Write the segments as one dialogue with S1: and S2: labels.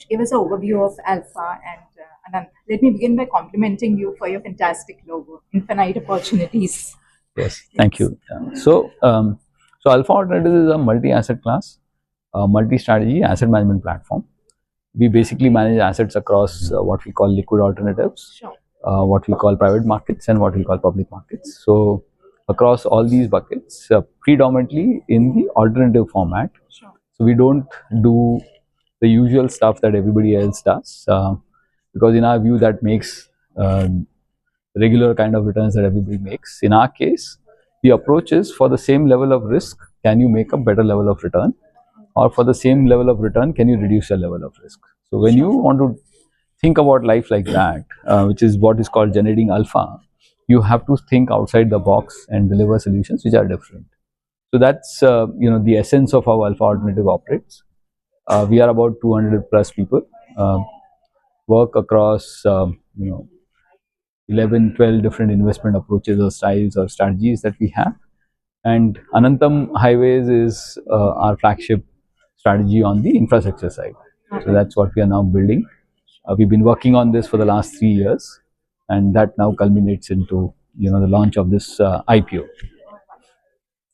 S1: give us an overview of Alpha and Anand. Let me begin by complimenting you for your fantastic logo, Infinite Opportunities.
S2: Yes, thank you. So Alpha Alternatives is a multi-asset class, multi-strategy asset management platform. We basically manage assets across what we call liquid alternatives,
S1: Sure.
S2: What we call private markets, and what we call public markets. So across all these buckets, predominantly in the alternative format.
S1: Sure.
S2: So we don't do the usual stuff that everybody else does, because in our view that makes regular kind of returns that everybody makes. In our case, the approach is for the same level of risk, can you make a better level of return? Or for the same level of return, can you reduce your level of risk? So when you want to think about life like that, which is what is called generating alpha, you have to think outside the box and deliver solutions which are different. So that's the essence of how Alpha Alternative operates. We are about 200 plus people, work across 11, 12 different investment approaches or styles or strategies that we have. And Anantam Highways is our flagship strategy on the infrastructure side. So that's what we are now building. We've been working on this for the last 3 years, and that now culminates into the launch of this IPO.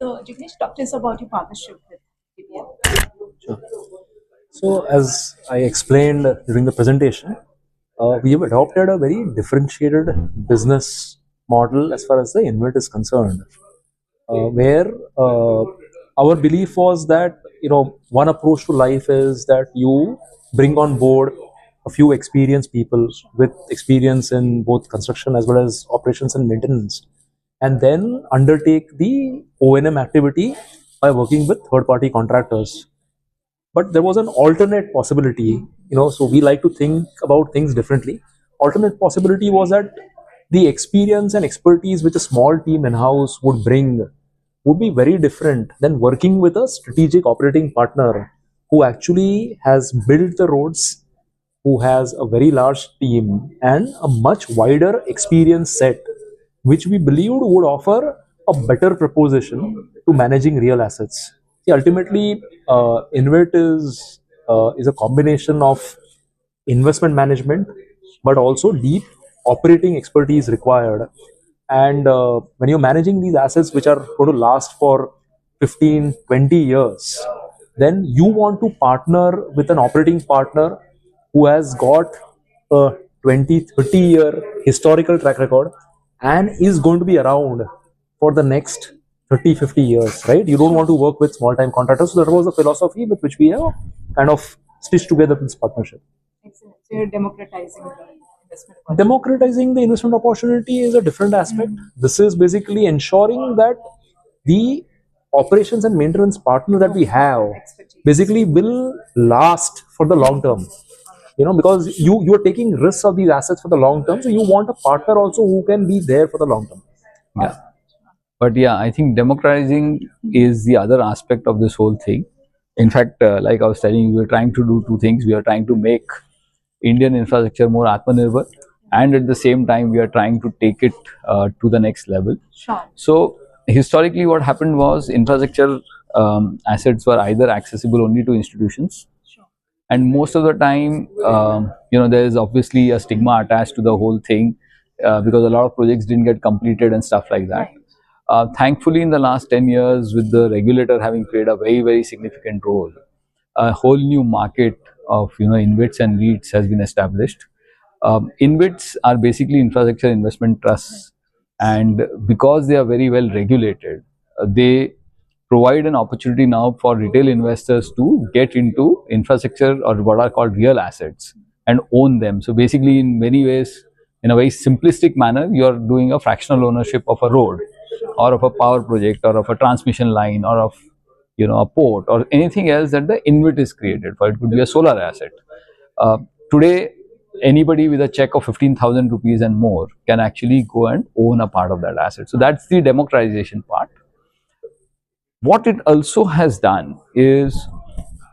S1: So Jignesh, talk to us about your partnership with IPO.
S3: Sure. So as I explained during the presentation, we have adopted a very differentiated business model as far as the InvIT is concerned, where our belief was that one approach to life is that you bring on board a few experienced people with experience in both construction as well as operations and maintenance, and then undertake the O&M activity by working with third-party contractors. But there was an alternate possibility, so we like to think about things differently. Alternate possibility was that the experience and expertise which a small team in-house would bring would be very different than working with a strategic operating partner who actually has built the roads, who has a very large team and a much wider experience set, which we believed would offer a better proposition to managing real assets. See, ultimately, InvIT is a combination of investment management, but also deep operating expertise required. And when you're managing these assets which are going to last for 15, 20 years, then you want to partner with an operating partner who has got a 20, 30-year historical track record and is going to be around for the next 30, 50 years, right? You don't want to work with small-time contractors. So that was the philosophy with which we have kind of stitched together this partnership.
S1: Excellent. So you're democratizing the investment opportunity.
S3: Democratizing the investment opportunity is a different aspect. This is basically ensuring that the operations and maintenance partner that we have basically will last for the long term. Because you are taking risks of these assets for the long term, so you want a partner also who can be there for the long term.
S2: Yeah. But yeah, I think democratizing is the other aspect of this whole thing. In fact, like I was telling you, we are trying to do two things. We are trying to make Indian infrastructure more Atmanirbhar, and at the same time, we are trying to take it to the next level.
S1: Sure.
S2: So historically, what happened was infrastructure assets were either accessible only to institutions, and most of the time, there is obviously a stigma attached to the whole thing because a lot of projects didn't get completed and stuff like that. Thankfully, in the last 10 years, with the regulator having played a very, very significant role, a whole new market of InvITs and REITs has been established. InvITs are basically infrastructure investment trusts, and because they are very well regulated, they provide an opportunity now for retail investors to get into infrastructure or what are called real assets and own them. So basically, in many ways, in a very simplistic manner, you are doing a fractional ownership of a road or of a power project or of a transmission line or of a port or anything else that the InvIT is created for. It could be a solar asset. Today, anybody with a check of 15,000 rupees and more can actually go and own a part of that asset. So that's the democratization part. What it also has done is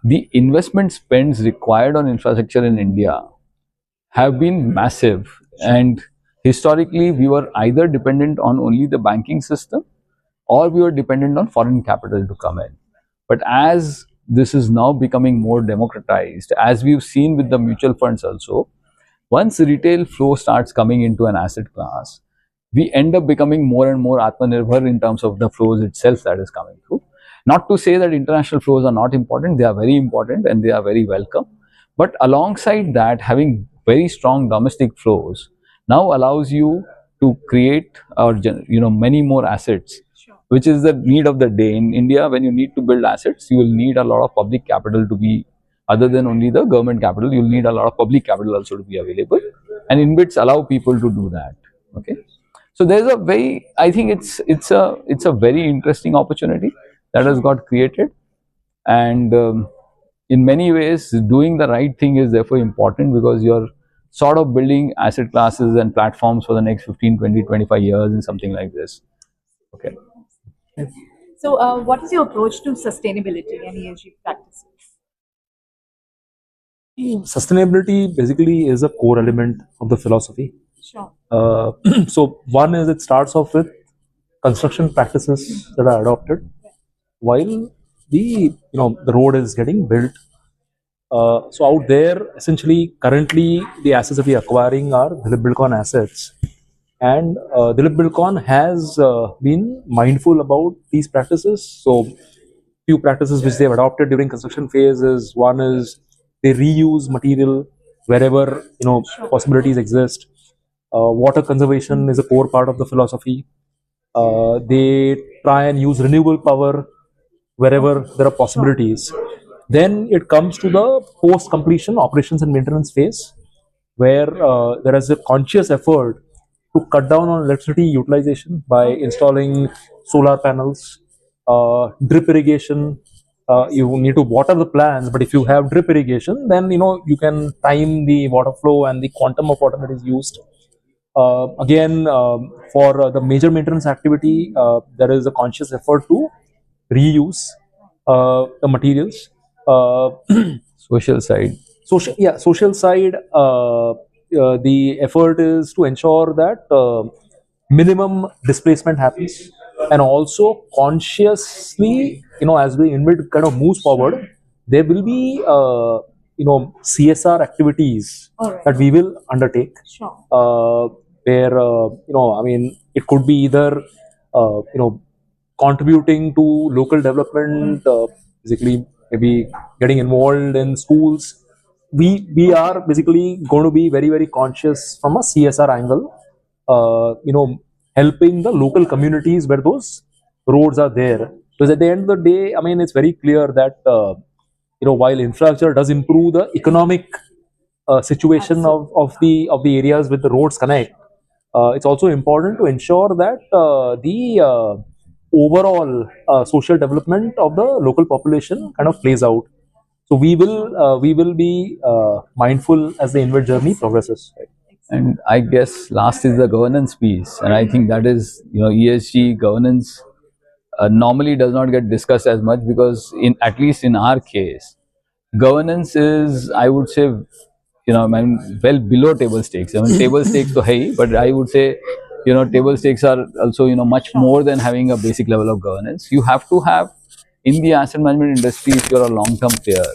S2: the investment spends required on infrastructure in India have been massive, and historically we were either dependent on only the banking system or we were dependent on foreign capital to come in. But as this is now becoming more democratized, as we've seen with the mutual funds also. Once retail flow starts coming into an asset class, we end up becoming more and more Atmanirbhar in terms of the flows itself that is coming through. Not to say that international flows are not important, they are very important and they are very welcome. But alongside that, having very strong domestic flows now allows you to create many more assets, which is the need of the day. In India, when you need to build assets, you will need a lot of public capital to be, other than only the government capital, you'll need a lot of public capital also to be available. And InvITs allow people to do that. Okay. So there's a very, I think it's a very interesting opportunity that has got created, and in many ways, doing the right thing is therefore important, because you're sort of building asset classes and platforms for the next 15, 20, 25 years and something like this. Okay.
S1: So, what is your approach to sustainability and ESG practices?
S3: Sustainability basically is a core element of the philosophy.
S1: Sure.
S3: So one is, it starts off with construction practices that are adopted while the road is getting built. So out there, essentially, currently the assets that we are acquiring are Dilip Bilkon assets, and Dilip Bilkon has been mindful about these practices. So few practices which they have adopted during construction phase is, one is they reuse material wherever possibilities exist. Water conservation is a core part of the philosophy. They try and use renewable power wherever there are possibilities. Then it comes to the post-completion operations and maintenance phase, where there is a conscious effort to cut down on electricity utilization by installing solar panels, drip irrigation. You need to water the plants, but if you have drip irrigation, then you can time the water flow and the quantum of water that is used. Again, for the major maintenance activity, there is a conscious effort to reuse the materials.
S2: Social side.
S3: Social side. The effort is to ensure that minimum displacement happens, and also consciously, as the InvIT kind of moves forward, there will be CSR activities that we will undertake.
S1: Sure.
S3: Where I mean, it could be either contributing to local development, basically maybe getting involved in schools. We are basically going to be very, very conscious from a CSR angle, helping the local communities where those roads are there. Because at the end of the day, I mean, it's very clear that while infrastructure does improve the economic situation of the areas with the roads connect, it's also important to ensure that the overall social development of the local population kind of plays out. So we will be mindful as the InvIT journey progresses. Right?
S2: And I guess last is the governance piece, and I think that is, ESG governance normally does not get discussed as much, because at least in our case, governance is, I would say, well below table stakes. I mean, table stakes to hai, but I would say, table stakes are also, much more than having a basic level of governance. You have to have, in the asset management industry, if you're a long-term player,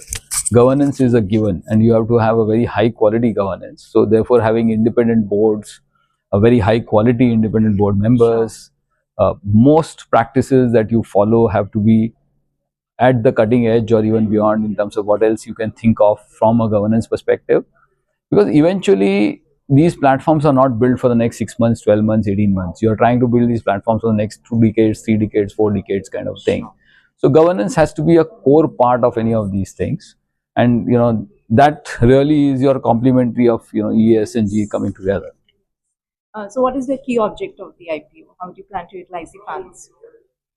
S2: governance is a given, and you have to have a very high quality governance. So therefore, having independent boards, a very high quality independent board members, most practices that you follow have to be at the cutting edge or even beyond in terms of what else you can think of from a governance perspective. Because eventually, these platforms are not built for the next 6 months, 12 months, 18 months. You're trying to build these platforms for the next 2 decades, 3 decades, 4 decades kind of thing. So governance has to be a core part of any of these things. And, that really is your complementary of, ES and G coming together.
S1: So what is the key object of the IPO? How do you plan to utilize the funds?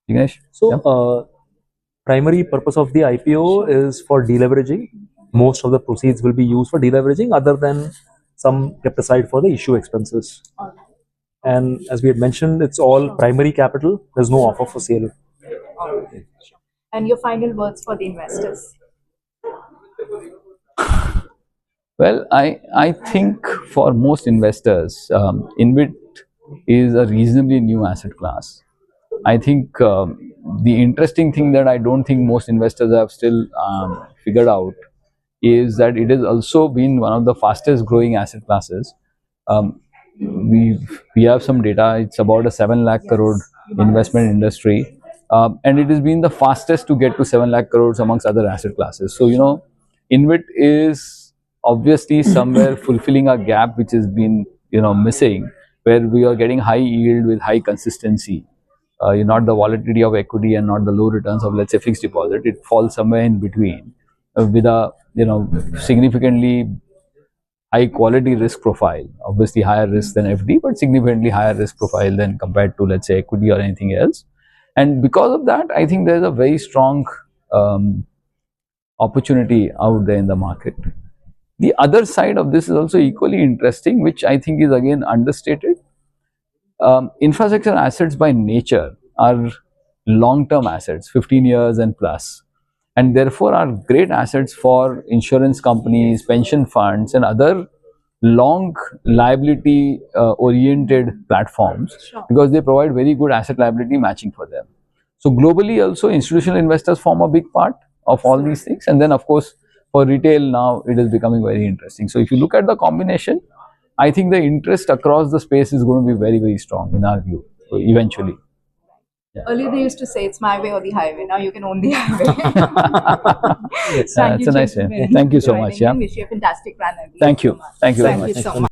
S2: Jignesh?
S3: So, primary purpose of the IPO is for deleveraging. Most of the proceeds will be used for deleveraging, other than some kept aside for the issue expenses. And as we had mentioned, it's all primary capital. There's no offer for sale.
S1: And your final words for the investors?
S2: Well, I think for most investors, InvIT is a reasonably new asset class. I think the interesting thing that I don't think most investors have still figured out is that it has also been one of the fastest growing asset classes. Um, we have some data. It's about a 7 lakh crore investment industry, and it has been the fastest to get to 7 lakh crores amongst other asset classes. So InvIT is obviously somewhere fulfilling a gap which has been missing, where we are getting high yield with high consistency. Not the volatility of equity and not the low returns of, let's say, fixed deposit. It falls somewhere in between, with a significantly high quality risk profile. Obviously higher risk than FD, but significantly higher risk profile than compared to, let's say, equity or anything else. And because of that, I think there's a very strong opportunity out there in the market. The other side of this is also equally interesting, which I think is again understated. Infrastructure assets by nature are long-term assets, 15 years and plus, and therefore are great assets for insurance companies, pension funds, and other long liability oriented platforms, because they provide very good asset liability matching for them. So globally also institutional investors form a big part of all these things, and then of course for retail now it is becoming very interesting. So if you look at the combination, I think the interest across the space is going to be very, very strong in our view eventually.
S1: Earlier they used to say it's my way or the highway. Now you can own the highway.
S2: That's a nice way. Thank you so much. Yeah.
S1: Wish you a fantastic run.
S2: Thank you. Thank you very much.
S1: Thank you so much.